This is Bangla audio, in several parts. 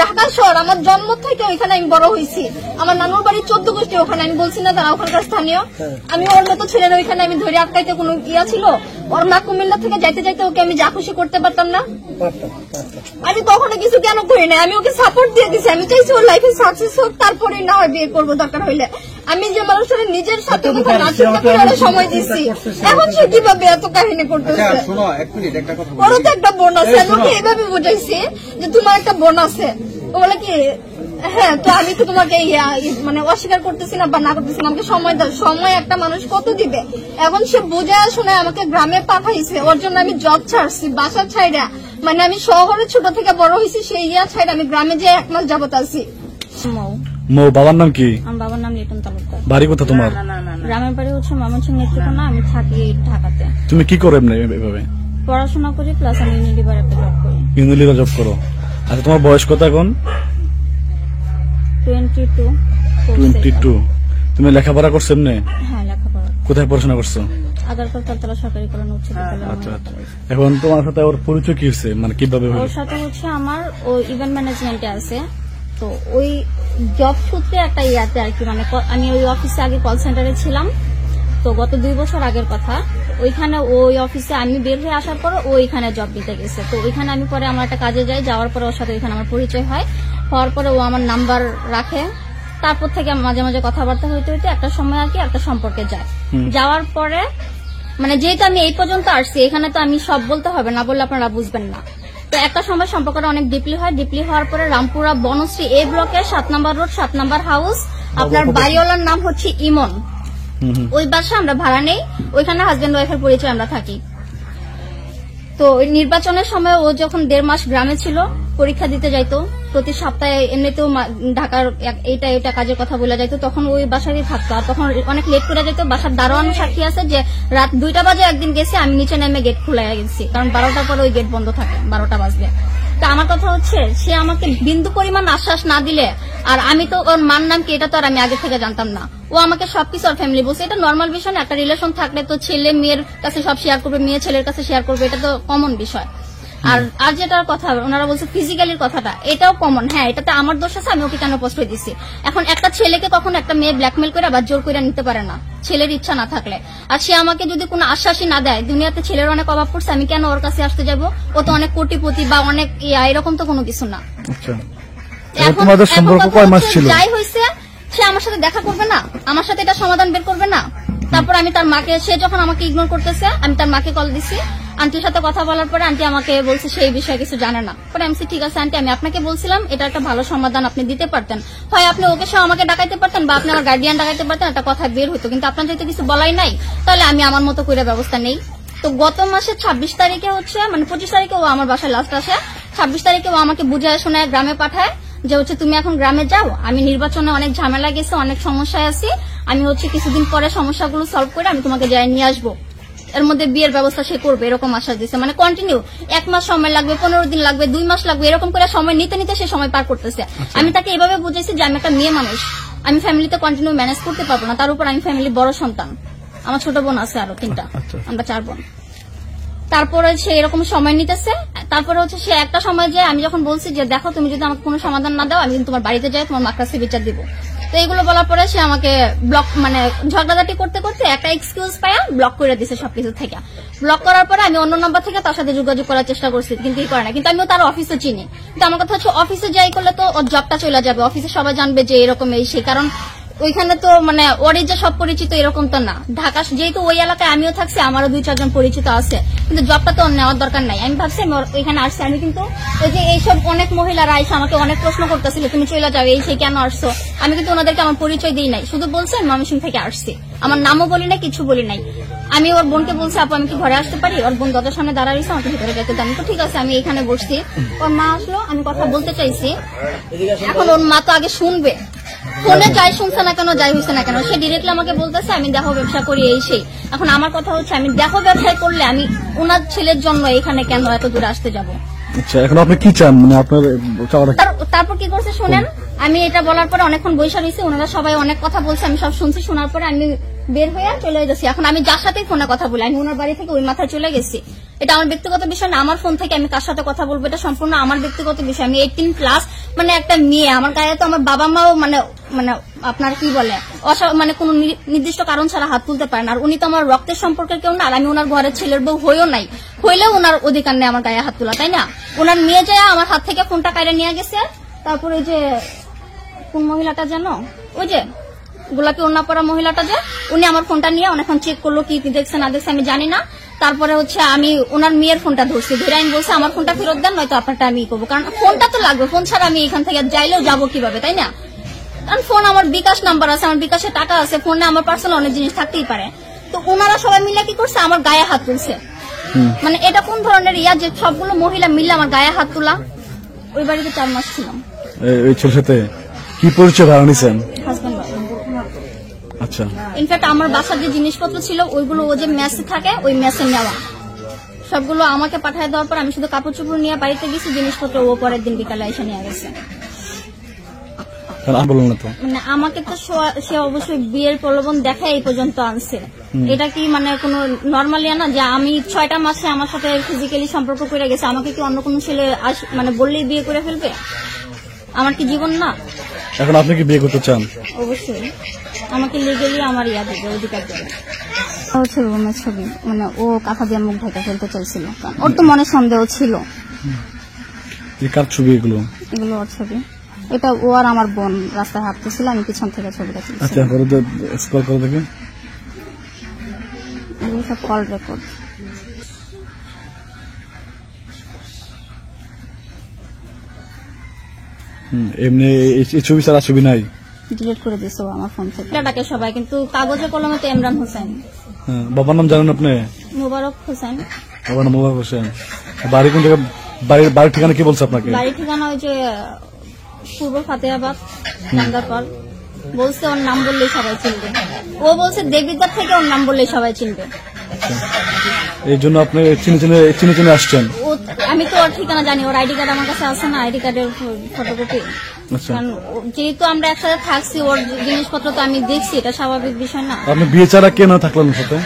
ঢাকা শহর, আমার জন্ম থেকে ওইখানে আমি বড় হয়েছি। আমার নানুর বাড়ি 14 গোষ্ঠী ওখানে, আমি বলছি না তারা ওখানকার স্থানীয়। আমি ওর মতো ছিলেন ওইখানে, আমি ধরে আটকাইতে কোনো ইয়া ছিল? ওর মা কুমিল্লা থেকে যাইতে যাইতে ওকে আমি যা খুশি করতে পারতাম না? আমি কখনো কিছু কেন করি না, আমি ওকে সাপোর্ট দিয়ে দিছি। আমি চাইছি ওর লাইফে সাকসেস হোক, তারপরে না হয় বিয়ে করবো দরকার হইলে। আমি যে মানুষের নিজের সাথে সময় দিচ্ছি, এখন সে কিভাবে এত কাহিনী করতেছে? ওরও তো একটা বোন আছে, আমি ওকে এভাবে বুঝাইছি যে তোমার একটা বোন আছে। ও বলে কি, হ্যাঁ তো আমি তো তোমাকে মানে অস্বীকার করতেছি না বা না করতেছি না, আমাকে সময় দাও। সময় একটা মানুষ কত দিবে? এখন সে বুঝে শুনে আমাকে গ্রামে পাঠাইছে, ওর জন্য আমি জব ছাড়ছি, বাসা ছাইড়া। মানে আমি শহরে ছোট থেকে বড় হয়েছি, সেই ছাইড়া আমি গ্রামে যে 1 মাস যাবত আছি। মৌ, বাবার নাম কি? আমার বাবার নাম লিটন তালুকদার। বাড়ি কোথা তোমার? গ্রামের বাড়ি হচ্ছে ময়মনসিংহ নেত্রকোনা, আমি থাকি ঢাকাতে। তুমি কি করো এভাবে? পড়াশোনা করি, প্লাস আমি ইউনিলিভারে জব করি। ইউনিলিভার জব করো? আচ্ছা, তোমার বয়স কত এখন? 22। তুমি লেখাপড়া করছো এমনি? হ্যাঁ, লেখাপড়া। কোথায় পড়াশোনা করছো? আগারকাল তালতলা সরকারি কলেজ উচ্চ বিদ্যালয়। আচ্ছা আচ্ছা। এখন তোমার সাথে ওর পরিচয় কি হচ্ছে, মানে কিভাবে? ওর সাথে হচ্ছে আমার ও ইভেন্ট ম্যানেজমেন্টে আছে, তো ওই জব সূত্রে একটা ইয়াতে আর কি, মানে আমি ওই অফিসে আগে কল সেন্টারে ছিলাম, তো গত 2 বছর আগের কথা। ওইখানে ওই অফিসে আমি বের হয়ে আসার পর ও ওইখানে জব দিতে গেছে, তো ওইখানে আমি পরে আমার একটা কাজে যাই, যাওয়ার পরে ওর সাথে ওইখানে আমার পরিচয় হয়। হওয়ার পরে ও আমার নাম্বার রাখে, তারপর থেকে মাঝে মাঝে কথাবার্তা হইতে হইতে একটা সময় আর কি একটা সম্পর্কে যায়। যাওয়ার পরে মানে যেহেতু আমি এই পর্যন্ত আসছি, এখানে তো আমি সব বলতে হবে না, বললে আপনারা বুঝবেন না। তো একটা সময় সম্পর্কটা অনেক ডিপলি হয়। ডিপলি হওয়ার পরে রামপুরা বনশ্রী এ ব্লকের 7 নম্বর রোড 7 নম্বর হাউস, আপনার বাড়িওয়ালার নাম হচ্ছে ইমন। ওই বাসা আমরা ভাড়া নেই, ওইখানে হাজবেন্ড ওয়াইফের পরিচয় আমরা থাকি। তো ওই নির্বাচনের সময় ও যখন 1.5 মাস গ্রামে ছিল, পরীক্ষা দিতে যাইতো প্রতি সপ্তাহে, এমনিতেও ঢাকার এটা কাজের কথা বলে যাইতো, তখন ওই বাসারই থাকতো। আর তখন অনেক লেট করে যেত, বাসার দারোয়ান সাক্ষী আছে যে রাত 2টা বাজে একদিন গেছি, আমি নিচে নেমে গেট খুলাইয়া গেছি, কারণ 12টার পরে ওই গেট বন্ধ থাকে, 12টা বাজবে। তা আমার কথা হচ্ছে, সে আমাকে বিন্দু পরিমাণ আশ্বাস না দিলে, আর আমি তো ওর মার নাম কি এটা তো আর আমি আগে থেকে জানতাম না, ও আমাকে সবকিছু ওর ফ্যামিলি বলছে। এটা নর্মাল বিষয় না, একটা রিলেশন থাকলে তো ছেলে মেয়ের কাছে সব শেয়ার করবে, মেয়ে ছেলের কাছে শেয়ার করবে, এটা তো কমন বিষয়। আর যেটার কথা ওনারা বলছে ফিজিক্যালির কথাটা, এটাও কমন। হ্যাঁ, এটাতে আমার দোষ আছে, আমি ওকে কেন প্রশ্রয় দিচ্ছি? এখন একটা ছেলেকে কখনো একটা মেয়ে ব্ল্যাকমেল করে আবার জোর করে নিতে পারে না, ছেলের ইচ্ছা না থাকলে। আর সে আমাকে যদি কোনো আশ্বাসই না দেয়, দুনিয়াতে ছেলের অনেক অভাব পড়ছে, আমি কেন ওর কাছে আসতে যাবো? ও তো অনেক কোটিপতি বা অনেক এরকম তো কোনো কিছু না। তোমাদের সম্পর্ক কয় মাস ছিল? যাই হয়েছে, সে আমার সাথে দেখা করবে না, আমার সাথে এটা সমাধান বের করবে না। তারপর আমি তার মাকে, সে যখন আমাকে ইগনোর করতেছে, আমি তার মাকে কল দিছি। আন্টির সাথে কথা বলার পরে আন্টি আমাকে বলছে সেই বিষয়ে কিছু জানে না। পরে আমি ঠিক আছে আন্টি, আমি আপনাকে বলছিলাম এটা একটা ভালো সমাধান আপনি দিতে পারতেন, হয় আপনি ওকে সহ আমাকে ডাকাইতে পারতেন বা আপনি আমার গার্ডিয়ান ডাকাইতে পারতেন, একটা কথা বের হতো। কিন্তু আপনার যেহেতু কিছু বলাই নাই, তাহলে আমি আমার মতো করে ব্যবস্থা নেই। তো গত মাসে 26 তারিখে হচ্ছে, মানে 25 তারিখে ও আমার বাসায় লাস্ট আসে, 26 তারিখে ও আমাকে বুঝায় শোনায় গ্রামে পাঠায় যে হচ্ছে তুমি এখন গ্রামে যাও, আমি নির্বাচনে অনেক ঝামেলা গেছে, অনেক সমস্যায় আছি, আমি হচ্ছে কিছুদিন পরে সমস্যাগুলো সলভ করে আমি তোমাকে যাই নিয়ে আসবো, এর মধ্যে বিয়ের ব্যবস্থা সে করবে, এরকম আশ্বাস দিচ্ছে। মানে কন্টিনিউ 1 মাস সময় লাগবে, 15 দিন লাগবে, 2 মাস লাগবে, এরকম করে সময় নিতে নিতে সে সময় পার করতেছে। আমি তাকে এভাবে বুঝাইছি যে আমি একটা মেয়ে মানুষ, আমি ফ্যামিলিতে কন্টিনিউ ম্যানেজ করতে পারবো না, তার উপর আমি ফ্যামিলি বড় সন্তান, আমার ছোট বোন আছে আরো 3টা, আমরা 4 বোন। তারপরে সে এরকম সময় নিতেছে। তারপরে হচ্ছে সে একটা সময় যে আমি যখন বলছি যে দেখো তুমি যদি আমাকে কোনো সমাধান না দাও, আমি কিন্তু তোমার বাড়িতে যাই, তোমার মার কাছে বিচার দিব। তো এইগুলো বলার পরে সে আমাকে ব্লক, মানে ঝগড়াঝাটি করতে করতে একটা এক্সকিউজ পায়া ব্লক করে দিছে সবকিছু থেকে। ব্লক করার পরে আমি অন্য নাম্বার থেকে তার সাথে যোগাযোগ করার চেষ্টা করছি, কিন্তু ই করে না। কিন্তু আমিও তার অফিসে চিনি, কিন্তু আমার কথা হচ্ছে অফিসে যাই করলে তো ওর জবটা চলে যাবে, অফিসে সবাই জানবে যে এরকম এই সেই, কারণ ওইখানে তো মানে ওরই যে সব পরিচিত এরকম তো না। ঢাকা যেহেতু ওই এলাকায় আমিও থাকছি, আমারও 2-4 জন পরিচিত আছে, কিন্তু জবটা তো নেওয়ার দরকার নাই। আমি ভাবছি আমি এখানে আসছি, আমি কিন্তু ওই যে এইসব অনেক মহিলারা এসে আমাকে অনেক প্রশ্ন করতেছিল তুমি চলে যাও এই সেই কেন আসছো, আমি কিন্তু ওনাদেরকে আমার পরিচয় দিই নাই, শুধু বলছি আমি ময়মনসিংহ থেকে আসছি, আমার নামও বলি নাই, কিছু বলি নাই। আমি ওর বোনকে বলছি আপু আমি কি ঘরে আসতে পারি, ওর বোন দরজার সামনে দাঁড়া রয়েছে, আমাকে ভিতরে যেতে দাও। আমি তো ঠিক আছে, আমি এখানে বসছি। ওর মা আসলো, আমি কথা বলতে চাইছি, এখন ওর মা তো আগে শুনবে, ফোনে যাই শুনছে না কেন, যাই হয়েছে না কেন, সে ডিরেক্টলি আমাকে বলতেছে আমি দেহ ব্যবসা করি এই সেই। এখন আমার কথা হচ্ছে আমি দেহ ব্যবসায় করলে আমি ওনার ছেলের জন্য এখানে কেন এত দূরে আসতে যাবো? আচ্ছা, এখন আপনি কি চান, মানে আপনার তারপর কি করছে শুনেন, আমি এটা বলার পরে অনেকক্ষণ বসে রয়েছি, ওনারা সবাই অনেক কথা বলছে, আমি সব শুনছি। শোনার পরে আমি বের হয়ে চলে গেছি। এখন আমি যার সাথেই ফোনে কথা বলি, আমি ওনার বাড়ি থেকে ওই মাথায় চলে গেছি। এটা আমার ব্যক্তিগত বিষয় না, আমার ফোন থেকে আমি কার সাথে কথা বলবো এটা সম্পূর্ণ আমার ব্যক্তিগত বিষয়। আমি 18+, মানে একটা মেয়ে আমার গায়ে তো আমার বাবা মাও মানে মানে আপনার কি বলে মানে কোন নির্দিষ্ট কারণ ছাড়া হাত তুলতে পারে না। আর উনি তো আমার রক্তের সম্পর্কের কেউ না, আর আমি ওনার ঘরের ছেলের বউ হয়েও নাই, হইলেও ওনার অধিকার নেই আমার গায়ে হাত তোলা, তাই না? ওনার মেয়ে যায় আমার হাত থেকে ফোনটা কাইরে নিয়ে গেছে। তারপরে যে কোন মহিলাটা জানো, ওই যে গোলাপি ওড়না পরা মহিলাটা, যে উনি আমার ফোনটা নিয়ে অনেকক্ষণ চেক করলো, কি দেখছে না দেখছে আমি জানি না। তারপরে হচ্ছে আমি ওনার মেয়ের ফোনটা ধরছি, ধরে আমি বলছি আমার ফোনটা ফেরত দেন, নয়তো আপনারটা আমি করবো, কারণ ফোনটা তো লাগবে, ফোন ছাড়া আমি এখান থেকে যাইলেও যাবো কিভাবে, তাই না? কারণ ফোন আমার বিকাশ নাম্বার আছে, আমার বিকাশে টাকা আছে, ফোনে আমার পার্সোনাল অনেক জিনিস থাকতেই পারে। তো ওনারা সবাই মিলে কি করছে, আমার গায়ে হাত তুলছে। মানে এটা কোন ধরনের ইয়া যে সবগুলো মহিলা মিলে আমার গায়ে হাত তোলা। ওই বাড়িতে 4 মাস ছিলাম। এই ছেলের সাথে কি পরিচয় ভাড়া নিছেন? হাজবেন্ড। আচ্ছা, ইনফ্যাক্ট আমার বাসার যে জিনিসপত্র ছিল ওইগুলো ও যে মেসে থাকে ওই মেসে নেওয়া, সবগুলো আমাকে পাঠিয়ে দেওয়ার পর আমি শুধু কাপড় চোপড় নিয়ে বাড়িতে গেছি, জিনিসপত্র ও পরের দিন বিকালে এসে নিয়ে গেছে। বলুন না তো, মানে আমাকে তো সে অবশ্যই বিয়ের প্রলোভন দেখায় এই পর্যন্ত আনছে। এটা কি মানে কোনো নর্মালি না যে আমি 6টা মাসে আমার সাথে ফিজিক্যালি সম্পর্ক করে গেছে, আমাকে কি অন্য কোনো ছেলে মানে বললেই বিয়ে করে ফেলবে? আমার কি জীবন না? এখন আপনি কি বিয়ে করতে চান? অবশ্যই আমাকে লিগেলি আমার ইয়া দেবে, অধিকার দেবে। হচ্ছে রুমের ছবি, মানে ও কাঁথা দিয়ে মুখ ঢেকে ফেলতে চাইছিল, ওর তো মনে সন্দেহ ছিল। কার ছবি এগুলো? এগুলো ওর ছবি। এটা ও আর আমার বোন রাস্তায় হাঁটতেছিল, আমি পিছন থেকে ছবিটা তুলছি। আচ্ছা, স্ক্রল করে দেখি। এগুলো সব কল রেকর্ড। এমনি এই ছবি ছাড়া ছবি নাই? ডিলিট করে দিয়েছে আমার ফোন থেকে। এটা ডাকে সবাই, কিন্তু কাগজে কলমে তো ইমরান হোসেন। হ্যাঁ, বাবার নাম জানেন আপনি? মোবারক হোসেন। বাবার নাম মোবারক হোসেন। বাড়ি কোন জায়গায়? বাড়ির ঠিকানা কি বলছে আপনাকে? বাড়ির ঠিকানা ওই যে পূর্ব ফাতেহাবাদ, চান্দারপাল। বলছে ওর নাম বললেই সবাই চিনবে। ও বলছে দেবিদ্বার থেকে ওর নাম বললেই সবাই চিনবে। এই জন্য আপনি চিনে চিনে আসছেন? আমি তো ওর ঠিকানা জানি, ওর আইডি কার্ড আমার কাছে আছে না, আইডি কার্ডের ফটোকপি। কারণ যেহেতু আমরা একসাথে থাকছি, ওর জিনিসপত্র তো আমি দেখছি, এটা স্বাভাবিক বিষয় না? আপনি বিয়ে ছাড়া কেন থাকলেন সাথে?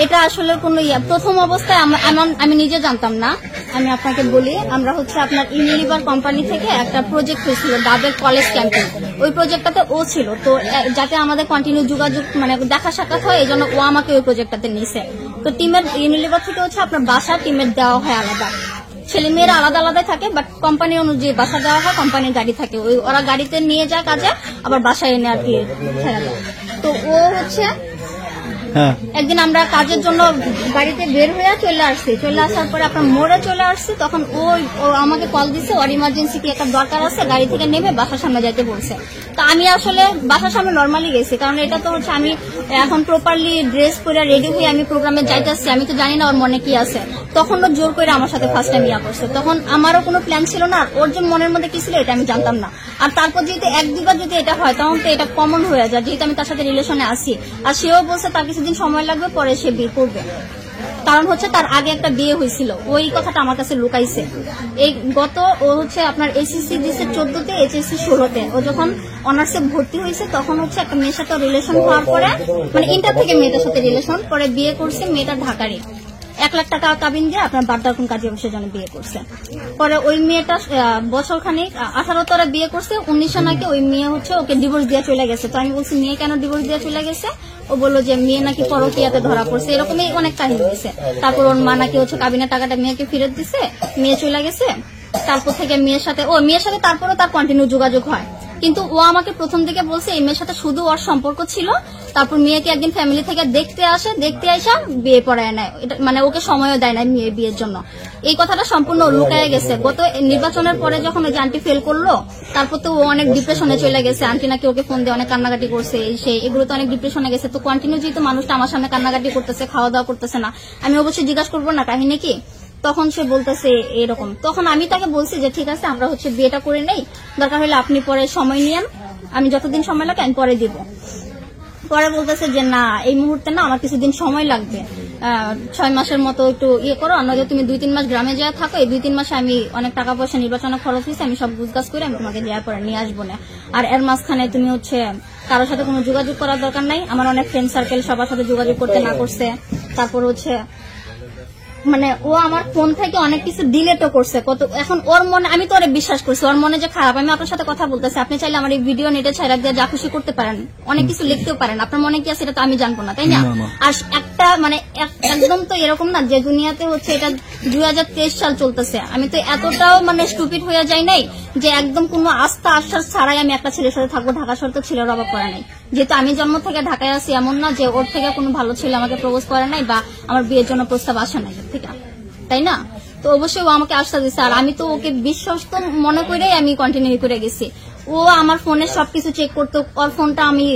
এটা আসলে কোন প্রথম অবস্থায় আমি নিজে জানতাম না। আমি আপনাকে বলি, আমরা হচ্ছে আপনার ইউনিলিভার কোম্পানি থেকে একটা প্রজেক্ট হয়েছিল ডাবের কলেজ ক্যাম্পে, ওই প্রজেক্টটাতে ও ছিল। তো যাতে আমাদের কন্টিনিউ যোগাযোগ মানে দেখা সাক্ষাৎ হয়, এই জন্য ও আমাকে ওই প্রজেক্টটাতে নিয়েছে। তো টিমের ইউনিলিভার থেকে হচ্ছে আপনার বাসা টিমের দেওয়া হয় আলাদা, ছেলে মেয়েরা আলাদা আলাদাই থাকে, বাট কোম্পানি অনুযায়ী বাসা দেওয়া হয়, কোম্পানির গাড়ি থাকে, ওরা গাড়িতে নিয়ে যায় কাজে, আবার বাসায় এনে আর কি ছেড়ে দেয়। তো ও হচ্ছে একদিন আমরা কাজের জন্য গাড়িতে বের হয়ে চলে আসার পরে আপনার মোড়ে চলে আসছি, তখন ও আমাকে কল দিচ্ছে, ওর ইমার্জেন্সি কি একটা দরকার আছে, গাড়ি থেকে নেমে বাসার সামনে যাইতে বলছে। তো আমি আসলে বাসার সামনে নর্মালি গেছি, কারণ এটা তো হচ্ছে আমি এখন প্রপারলি ড্রেস করে রেডি হয়ে আমি প্রোগ্রামে যাইতেছি, আমি তো জানি না ওর মনে কি আছে। তখন ও জোর করে আমার সাথে ফার্স্ট টাইম ইয়া করছে, তখন আমারও কোনো প্ল্যান ছিল না, ওর যে মনের মধ্যে কি ছিল এটা আমি জানতাম না। আর তারপর যেহেতু 1-2বার যদি এটা হয়, তখন তো এটা কমন হয়ে যায়, যেহেতু আমি তার সাথে রিলেশনে আসি। আর সেও বলছে তার কিছুদিন সময় লাগবে, পরে সে বিয়ে করবে, কারণ হচ্ছে তার আগে একটা বিয়ে হয়েছিল, ওই কথাটা আমার কাছে লুকাইছে। এই ও হচ্ছে আপনার এসএসসি দিয়েছে 14তে, এইচএসসি 16তে। ও যখন অনার্সে ভর্তি হয়েছে তখন হচ্ছে একটা মেয়ের সাথে রিলেশন হওয়ার পরে, মানে ইন্টার থেকে মেয়েটার সাথে রিলেশন পরে বিয়ে করছে। মেয়েটা ঢাকারই, 1 লাখ টাকা কাবিন দিয়ে আপনার বাড্ডারকুন কাজী অফিসের জন্য বিয়ে করছে। পরে ওই মেয়েটা বছর খানিক 18 বিয়ে করছে, 19 নাকি ওই মেয়ে হচ্ছে ওকে ডিভোর্স দিয়ে চলে গেছে। তো আমি বলছি মেয়ে কেন ডিভোর্স দিয়ে চলে গেছে? ও বললো যে মেয়ে নাকি পরকীয়াতে ধরা পড়ছে, এরকমই অনেক কাহিনী হয়েছে। তারপর ওর মা নাকি হচ্ছে কাবিনের টাকাটা মেয়েকে ফেরত দিছে, মেয়ে চলে গেছে। তারপর থেকে মেয়ের সাথে তারপরও তার কন্টিনিউ যোগাযোগ হয়, কিন্তু ও আমাকে প্রথম দিকে বলছে এই মেয়ের সাথে শুধু ওর সম্পর্ক ছিল। তারপর মেয়েকে একদিন ফ্যামিলি থেকে দেখতে আসা বিয়ে পড়ায় নেয়, মানে ওকে সময়ও দেয় না মেয়ে বিয়ের জন্য। এই কথাটা সম্পূর্ণ লুকায় গেছে। গত নির্বাচনের পরে যখন ওই যে আন্টি ফেল করলো, তারপর তো ও অনেক ডিপ্রেশনে চলে গেছে। আন্টি নাকি ওকে ফোন দিয়ে অনেক কান্নাকাটি করছে, এগুলো তো অনেক ডিপ্রেশনে গেছে। তো কন্টিনিউ যেহেতু মানুষটা আমার সামনে কান্নাকাটি করতেছে, খাওয়া দাওয়া করতেছে না, আমি অবশ্যই জিজ্ঞাসা করবো না কাহিনী কি। তখন সে বলতেছে এরকম। তখন আমি তাকে বলছি যে ঠিক আছে আমরা হচ্ছে বিয়েটা করে নেই, দরকার হলে আপনি পরে সময় নিয়েন, আমি যতদিন সময় লাগে আমি পরে দিব। পরে বলতেছে যে না এই মুহূর্তে না, আমার কিছুদিন সময় লাগবে, 6 মাসের মতো একটু করো, অন্যদের তুমি 2-3 মাস গ্রামে যায় থাকো, এই 2-3 মাসে আমি অনেক টাকা পয়সা নির্বাচনে খরচ হয়েছে, আমি সব গুজগাছ করে আমি তোমাকে দেওয়ার পরে নিয়ে আসবো না। আর এর মাঝখানে তুমি হচ্ছে কারোর সাথে কোনো যোগাযোগ করার দরকার নাই। আমার অনেক ফ্রেন্ড সার্কেল সবার সাথে যোগাযোগ করতে না করছে। তারপর হচ্ছে মানে ও আমার ফোন থেকে অনেক কিছু ডিলেটও করছে কত, এখন ওর মনে, আমি তো ওরে বিশ্বাস করছি, ওর মনে যে খারাপ, আমি আপনার সাথে কথা বলতেছি, আপনি চাইলে আমার এই ভিডিও নেটে ছাড়া দিয়ে যা খুশি করতে পারেন, অনেক কিছু লিখতেও পারেন, আপনার মনে কি আছে এটা তো আমি জানবো না, তাই না? না, না। আর একটা মানে একদম তো এরকম না যে দুনিয়াতে হচ্ছে এটা 2023 সাল চলতেছে, আমি তো এতটাও মানে স্টুপিড হয়ে যাই নাই যে একদম কোনো আস্থা আশ্বাস ছাড়াই আমি একটা ছেলের সাথে থাকবো। ঢাকা শহর তো ছেলের অভাব করে নাই, যেহেতু আমি জন্ম থেকে ঢাকায় আছি, এমন না যে ওর থেকে কোনো ভালো ছেলে আমাকে প্রপোজ করে নাই বা আমার বিয়ের জন্য প্রস্তাব আসে নাই, ঠিক আছে, তাই না? তো অবশ্যই ও আমাকে আশ্বাস দিচ্ছে, আর আমি তো ওকে বিশ্বস্ত মনে করেই আমি কন্টিনিউ করে গেছি। ও আমার ফোনে সবকিছু চেক করতো, ওর ফোনটা আমি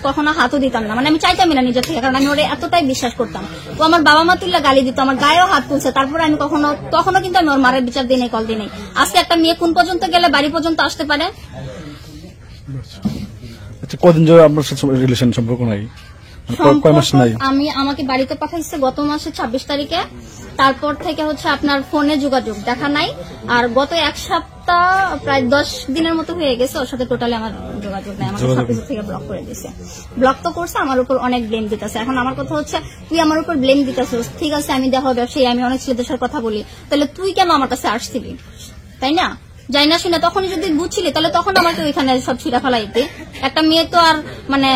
কখনো হাতও দিতাম না, মানে আমি চাইতামই না নিজের থেকে, কারণ আমি ওরে এতটাই বিশ্বাস করতাম। ও আমার বাবা মা তুললে গালি দিত, আমার গায়েও হাত তুলছে, তারপরে আমি কখনো কিন্তু আমি ওর মারের বিচার দিই নাই, কল দিই নাই। আজকে একটা মেয়ে কোন পর্যন্ত গেলে বাড়ি পর্যন্ত আসতে পারে? আচ্ছা, কদিন ধরে আপনার সাথে রিলেশন সম্পর্ক নাই? কয় মাস নাই? আমি আমাকে বাড়িতে পাঠাইছে গত মাসে 26 তারিখে, তারপর থেকে হচ্ছে আপনার ফোনে যোগাযোগ দেখা নাই, আর গত এক সপ্তাহ প্রায় 10 দিনের মতো হয়ে গেছে ওর সাথে টোটালি আমার যোগাযোগ নাই, আমাকে সবকিছু থেকে ব্লক করে দিছে। ব্লক তো করছে, আমার উপর অনেক ব্লেম দিতেছে। এখন আমার কথা হচ্ছে, তুই আমার উপর ব্লেম দিতেছিস, ঠিক আছে, আমি দেখো ব্যবসায়ী, আমি অনেক ছেলেদের সাথে কথা বলি, তাহলে তুই কেন আমার কাছে আসছিলি, তাই না? যাই না শুনে তখনই যদি বুঝছিলি তাহলে তখন আমাকে ওইখানে সব ছিঁড়া ফেলাইতে। একটা মেয়ে তো আর মানে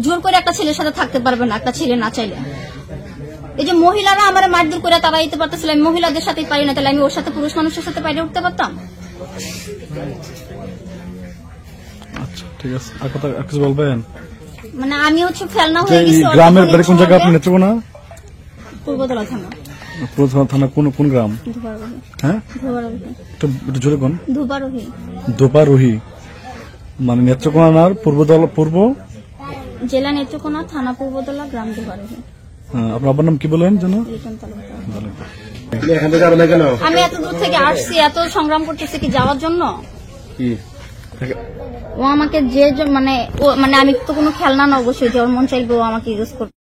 জোর করে একটা ছেলের সাথে থাকতে পারবে না, একটা ছেলে না চাইলে। এই যে মহিলারা আমার মারধর করে তারা দিতে পারতেছিল, আমি মহিলাদের সাথে পারি না, তাহলে আমি ওর সাথে পুরুষ মানুষের সাথে পাইরে উঠতে পারতাম? আচ্ছা, ঠিক আছে, আর কথা আর কিছু বলবেন? মানে আমি হচ্ছে ফেলনা যে হয়ে এই গেছি। গ্রামের বাড়ি কোন জায়গা? আপনি নেত্রকোনা পূর্বতলা থানা, পুরো থানা কোন গ্রাম? ধুবারোহী। হ্যাঁ, ধুবারোহী। একটু জোরে কোন? ধুবারোহী। দোপারোহী, মানে নেত্রকোনার পূর্ব জেলা নেত্রকোনা, থানা পূর্বতলা, গ্রাম ধুবারোহী। আপনার আব্বার নাম কি বলেন যেন? লিটন তালুকদার। এখান থেকে যাবে না কেন? আমি এত দূর থেকে আসছি, এত সংগ্রাম করতেছি কি যাওয়ার জন্য? কি ও আমাকে যে মানে আমি তো কোনো খেলনা না অবশ্যই, যে ওর মন চাইবে ও আমাকে ইউজ করবে।